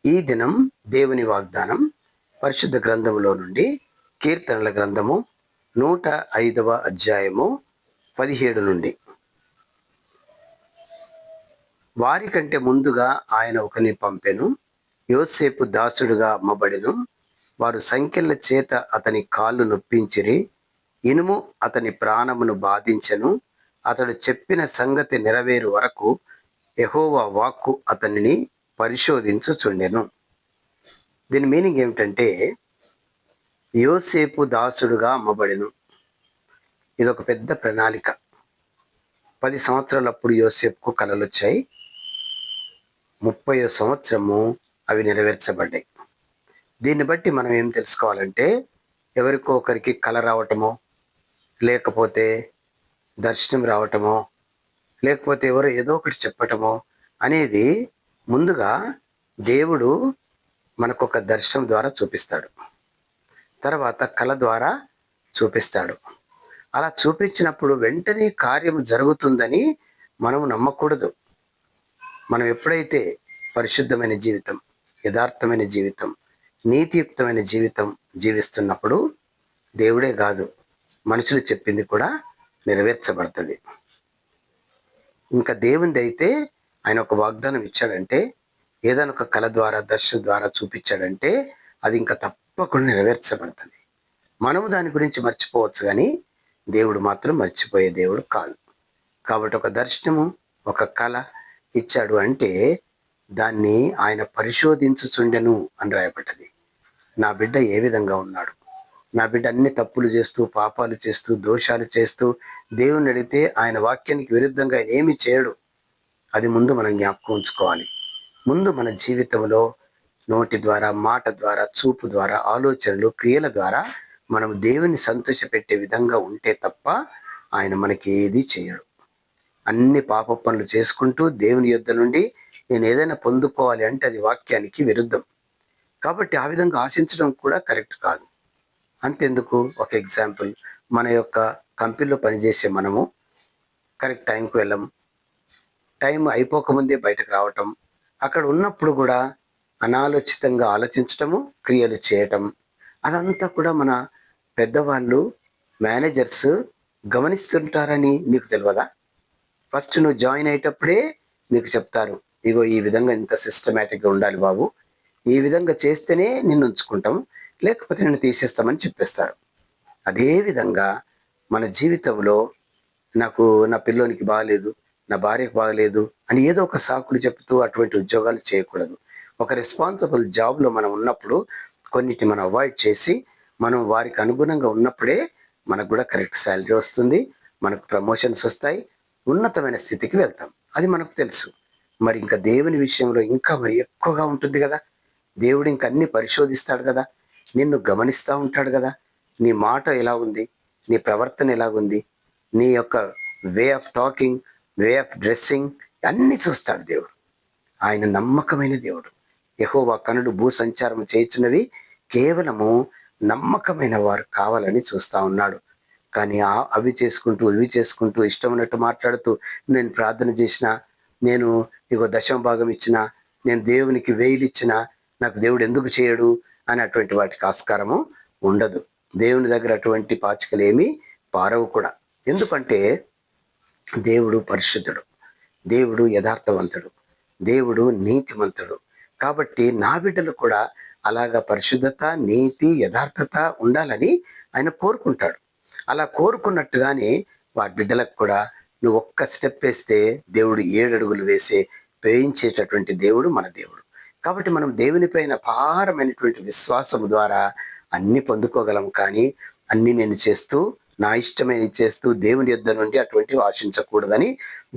ఈ దినం దేవుని వాగ్దానం పరిశుద్ధ గ్రంథములో నుండి కీర్తనల గ్రంథము 105వ అధ్యాయము 17 నుండి. వారి కంటే ముందుగా ఆయన ఒకని పంపెను, యోసేపు దాసుడుగా అమ్మబడెను. వారు సంకెళ్ళ చేత అతని కాళ్ళు నొప్పించిరి, ఇనుము అతని ప్రాణమును బాధించెను. అతడు చెప్పిన సంగతి నెరవేరు వరకు యెహోవా వాక్కు అతనిని పరిశోధించుచుండెను. దీని మీనింగ్ ఏమిటంటే, యోసేపు దాసుడుగా అమ్మబడెను. ఇదొక పెద్ద ప్రణాళిక. 10 సంవత్సరాలప్పుడు యోసేపుకు కలలు వచ్చాయి. 30వ సంవత్సరము అవి నెరవేర్చబడ్డాయి. దీన్ని బట్టి మనం ఏం తెలుసుకోవాలంటే, ఎవరికో ఒకరికి కల రావటమో, లేకపోతే దర్శనం రావటమో, లేకపోతే ఎవరో ఏదో ఒకటి చెప్పటమో అనేది ముందుగా దేవుడు మనకొక దర్శనం ద్వారా చూపిస్తాడు, తర్వాత కళ ద్వారా చూపిస్తాడు. అలా చూపించినప్పుడు వెంటనే కార్యం జరుగుతుందని మనము నమ్మకూడదు. మనం ఎప్పుడైతే పరిశుద్ధమైన జీవితం, యథార్థమైన జీవితం, నీతియుక్తమైన జీవితం జీవిస్తున్నప్పుడు దేవుడే కాదు, మనుషులు చెప్పింది కూడా నెరవేర్చబడుతుంది. ఇంకా దేవునిది అయితే ఆయన ఒక వాగ్దానం ఇచ్చాడంటే, ఏదైనా ఒక కళ ద్వారా, దర్శనం ద్వారా చూపించాడంటే అది ఇంకా తప్పకుండా నెరవేర్చబడుతుంది. మనము దాని గురించి మర్చిపోవచ్చు, కానీ దేవుడు మాత్రం మర్చిపోయే దేవుడు కాదు. కాబట్టి ఒక దర్శనము, ఒక కళ ఇచ్చాడు అంటే దాన్ని ఆయన పరిశోధించుచుండెను అని రాయబడ్డది. నా బిడ్డ ఏ విధంగా ఉన్నాడు, నా బిడ్డ అన్ని తప్పులు చేస్తూ, పాపాలు చేస్తూ, దోషాలు చేస్తూ దేవుని అడిగితే ఆయన వాక్యానికి విరుద్ధంగా ఆయన ఏమి చేయడు. అది ముందు మనం జ్ఞాపకం ఉంచుకోవాలి. ముందు మన జీవితంలో నోటి ద్వారా, మాట ద్వారా, చూపు ద్వారా, ఆలోచనలు, క్రియల ద్వారా మనం దేవుని సంతోషపెట్టే విధంగా ఉంటే తప్ప ఆయన మనకి ఏది చేయడు. అన్ని పాప పనులు చేసుకుంటూ దేవుని యొద్ద నుండి నేను ఏదైనా పొందుకోవాలి అంటే అది వాక్యానికి విరుద్ధం. కాబట్టి ఆ విధంగా ఆశించడం కూడా కరెక్ట్ కాదు. అంతెందుకు, ఒక ఎగ్జాంపుల్, మన యొక్క కంపెనీలో పనిచేసే మనము కరెక్ట్ టైంకి వెళ్ళం, టైం అయిపోకముందే బయటకు రావటం, అక్కడ ఉన్నప్పుడు కూడా అనాలోచితంగా ఆలోచించటము, క్రియలు చేయటం, అదంతా కూడా మన పెద్దవాళ్ళు, మేనేజర్స్ గమనిస్తుంటారని నీకు తెలియదా? ఫస్ట్ నువ్వు జాయిన్ అయ్యేటప్పుడే నీకు చెప్తారు, ఇగో ఈ విధంగా ఇంత సిస్టమేటిక్గా ఉండాలి బాబు, ఈ విధంగా చేస్తేనే నిన్ను ఉంచుకుంటాం, లేకపోతే నిన్ను తీసేస్తామని చెప్పేస్తారు. అదేవిధంగా మన జీవితంలో నా పిల్లోనికి బాగలేదు, నా భార్యకు బాగలేదు అని ఏదో ఒక సాకులు చెప్తూ అటువంటి ఉద్యోగాలు చేయకూడదు. ఒక రెస్పాన్సిబుల్ జాబ్లో మనం ఉన్నప్పుడు కొన్నిటిని మనం అవాయిడ్ చేసి, మనం వారికి అనుగుణంగా ఉన్నప్పుడే మనకు కూడా కరెక్ట్ శాలరీ వస్తుంది, మనకు ప్రమోషన్స్ వస్తాయి, ఉన్నతమైన స్థితికి వెళ్తాం. అది మనకు తెలుసు. మరి ఇంకా దేవుని విషయంలో ఇంకా మరి ఎక్కువగా ఉంటుంది కదా. దేవుడు ఇంకా అన్ని పరిశోధిస్తాడు కదా, నిన్ను గమనిస్తూ ఉంటాడు కదా. నీ మాట ఎలా ఉంది, నీ ప్రవర్తన ఎలాగుంది, నీ యొక్క way of talking, way of dressing అన్నీ చూస్తాడు దేవుడు. ఆయన నమ్మకమైన దేవుడు. యెహోవా కనుడు భూ సంచారం చేయుచున్నవి కేవలము నమ్మకమైన వారు కావాలని చూస్తూ ఉన్నాడు. కానీ అవి చేసుకుంటూ, ఇవి చేసుకుంటూ, ఇష్టం ఉన్నట్టు మాట్లాడుతూ, నేను ప్రార్థన చేసిన, నేను ఇగో దశమ భాగం ఇచ్చిన, నేను దేవునికి 1000 ఇచ్చిన, నాకు దేవుడు ఎందుకు చేయడు అని అటువంటి వాటికి ఆస్కారము ఉండదు. దేవుని దగ్గర అటువంటి పాచికలు ఏమీ పారవు కూడా. ఎందుకంటే దేవుడు పరిశుద్ధుడు, దేవుడు యథార్థవంతుడు, దేవుడు నీతిమంతుడు. కాబట్టి నా బిడ్డలు కూడా అలాగా పరిశుద్ధత, నీతి, యథార్థత ఉండాలని ఆయన కోరుకుంటాడు. అలా కోరుకున్నట్టుగానే వారి బిడ్డలకు కూడా నువ్వు ఒక్క స్టెప్ వేస్తే దేవుడు 7 అడుగులు వేయించేటటువంటి దేవుడు మన దేవుడు. కాబట్టి మనం దేవుని పైన అపారమైనటువంటి విశ్వాసము ద్వారా అన్ని పొందుకోగలం. కానీ అన్ని నేను చేస్తూ, నా ఇష్టమైన చేస్తూ దేవుని యొద్ద నుండి అటువంటివి ఆశించకూడదని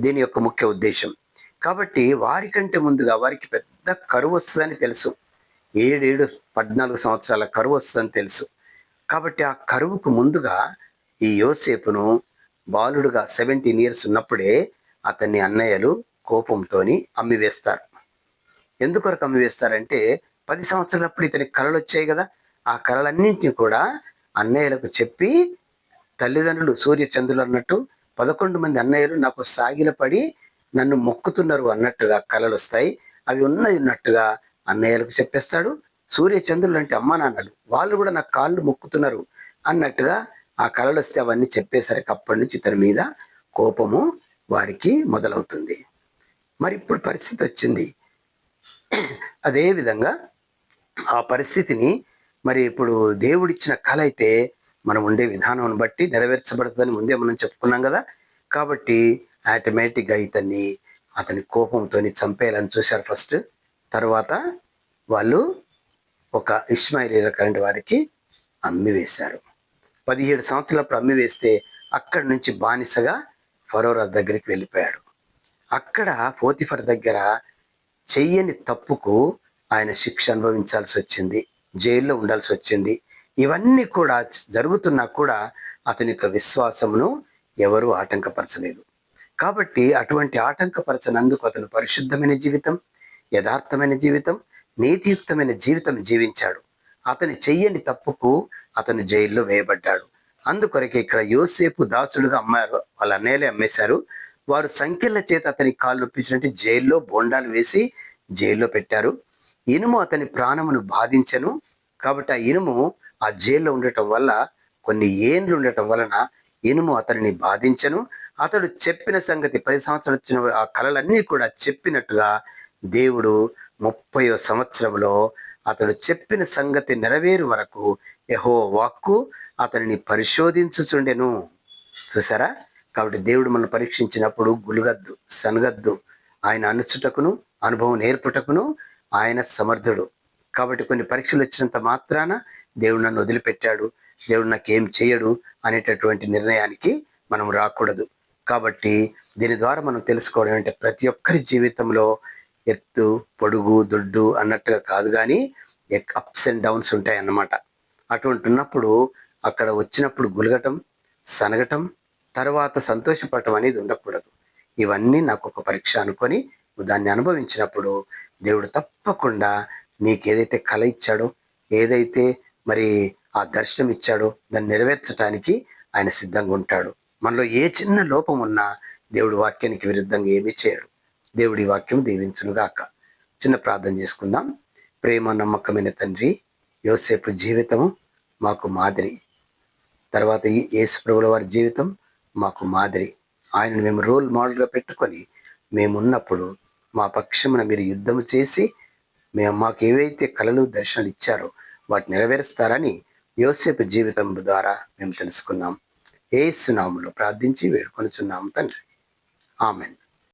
దీని యొక్క ముఖ్య ఉద్దేశం. కాబట్టి వారికంటే ముందుగా వారికి పెద్ద కరువు వస్తుందని తెలుసు. 14 సంవత్సరాల కరువు వస్తుందని తెలుసు. కాబట్టి ఆ కరువుకు ముందుగా ఈ యోసేపును బాలుడుగా 17 years ఉన్నప్పుడే అతన్ని అన్నయ్యలు కోపంతోని అమ్మివేస్తారు. ఎందుకొరకు అమ్మివేస్తారంటే 10 సంవత్సరాలప్పుడు ఇతనికి కళలు వచ్చాయి కదా, ఆ కళలన్నింటినీ కూడా అన్నయ్యలకు చెప్పి, తల్లిదండ్రులు సూర్య చంద్రులు అన్నట్టు 11 మంది అన్నయ్యలు నాకు సాగిలపడి నన్ను మొక్కుతున్నారు అన్నట్టుగా కళలు వస్తాయి. అవి ఉన్నట్టుగా అన్నయ్యలకు చెప్పేస్తాడు. సూర్య చంద్రులు అంటే అమ్మా నాన్నలు, వాళ్ళు కూడా నాకు కాళ్ళు మొక్కుతున్నారు అన్నట్టుగా ఆ కళలు వస్తే అవన్నీ చెప్పేసరికి అప్పటి నుంచి ఇతని మీద కోపము వారికి మొదలవుతుంది. మరి ఇప్పుడు పరిస్థితి వచ్చింది. అదే విధంగా ఆ పరిస్థితిని మరి ఇప్పుడు దేవుడిచ్చిన కళ అయితే మనం ఉండే విధానం బట్టి నెరవేర్చబడుతుందని ముందే మనం చెప్పుకున్నాం కదా. కాబట్టి ఆటోమేటిక్గా అతని కోపంతో చంపేయాలని చూశారు ఫస్ట్. తర్వాత వాళ్ళు ఒక ఇష్మాయిలీల వారికి అమ్మి వేశారు. 17 సంవత్సరాలప్పుడు అమ్మి వేస్తే అక్కడి నుంచి బానిసగా ఫరో రాజు దగ్గరికి వెళ్ళిపోయాడు. అక్కడ పోతిఫర్ దగ్గర చెయ్యని తప్పుకు ఆయన శిక్ష అనుభవించాల్సి వచ్చింది, జైల్లో ఉండాల్సి వచ్చింది. ఇవన్నీ కూడా జరుగుతున్నా కూడా అతని యొక్క విశ్వాసమును ఎవరూ ఆటంకపరచలేదు. కాబట్టి అటువంటి ఆటంకపరచనందుకు అతను పరిశుద్ధమైన జీవితం, యథార్థమైన జీవితం, నీతియుక్తమైన జీవితం జీవించాడు. అతని చెయ్యని తప్పుకు అతను జైల్లో వేయబడ్డాడు. అందుకొరకే ఇక్కడ యోసేపు దాసుడుగా అమ్మారు, వాళ్ళ అన్నయ్యలే అమ్మేశారు. వారు సంఖ్యల చేత అతని కాళ్ళు నొప్పించినట్టు జైల్లో బోండాలు వేసి జైల్లో పెట్టారు. ఇనుము అతని ప్రాణమును బాధించను. కాబట్టి ఆ ఇనుము ఆ జైల్లో ఉండటం వల్ల, కొన్ని ఏండ్లు ఉండటం వలన ఇనుము అతనిని బాధించను. అతడు చెప్పిన సంగతి 10 సంవత్సరాలు వచ్చిన ఆ కళలన్నీ కూడా చెప్పినట్టుగా దేవుడు 30వ సంవత్సరంలో అతడు చెప్పిన సంగతి నెరవేరు వరకు యెహోవా వాక్కు అతనిని పరిశోధించుచుండెను. చూసారా? కాబట్టి దేవుడు మనం పరీక్షించినప్పుడు గులుగద్దు, సనగద్దు. ఆయన అనుచుటకును అనుభవం నేర్పుటకును ఆయన సమర్థుడు. కాబట్టి కొన్ని పరీక్షలు వచ్చినంత మాత్రాన దేవుడు నన్ను వదిలిపెట్టాడు, దేవుడు నాకేం చేయడు అనేటటువంటి నిర్ణయానికి మనం రాకూడదు. కాబట్టి దీని ద్వారా మనం తెలుసుకోవడం ఏంటంటే, ప్రతి ఒక్కరి జీవితంలో ఎత్తు, పొడుగు, దొడ్డు అన్నట్టుగా కాదు, కానీ అప్స్ అండ్ డౌన్స్ ఉంటాయి అన్నమాట. అటువంటి ఉన్నప్పుడు అక్కడ వచ్చినప్పుడు గులగటం, సనగటం, తర్వాత సంతోషపడటం అనేది ఉండకూడదు. ఇవన్నీ నాకు ఒక పరీక్ష అనుకొని దాన్ని అనుభవించినప్పుడు దేవుడు తప్పకుండా నీకు ఏదైతే కళ ఇచ్చాడో, ఏదైతే మరి ఆ దర్శనం ఇచ్చాడో దాన్ని నెరవేర్చడానికి ఆయన సిద్ధంగా ఉంటాడు. మనలో ఏ చిన్న లోపం ఉన్నా దేవుడి వాక్యానికి విరుద్ధంగా ఏమీ చేయడు. దేవుడి వాక్యం దీవించునుగాక. చిన్న ప్రార్థన చేసుకుందాం. ప్రేమ నమ్మకమైన తండ్రి, యోసేపు జీవితము మాకు మాదిరి, తర్వాత ఈ యేసుప్రభుల వారి జీవితం మాకు మాదిరి. ఆయనను మేము రోల్ మోడల్గా పెట్టుకొని మేమున్నప్పుడు మా పక్షమున మీరు యుద్ధము చేసి మాకు ఏవైతే కలలు దర్శనాలు ఇచ్చారో వాటిని నెరవేరుస్తారని యోసేపు జీవితం ద్వారా మేము తెలుసుకున్నాం. యేసు నామములో ప్రార్థించి వేడుకొనుచున్నాము తండ్రి. ఆమెన్.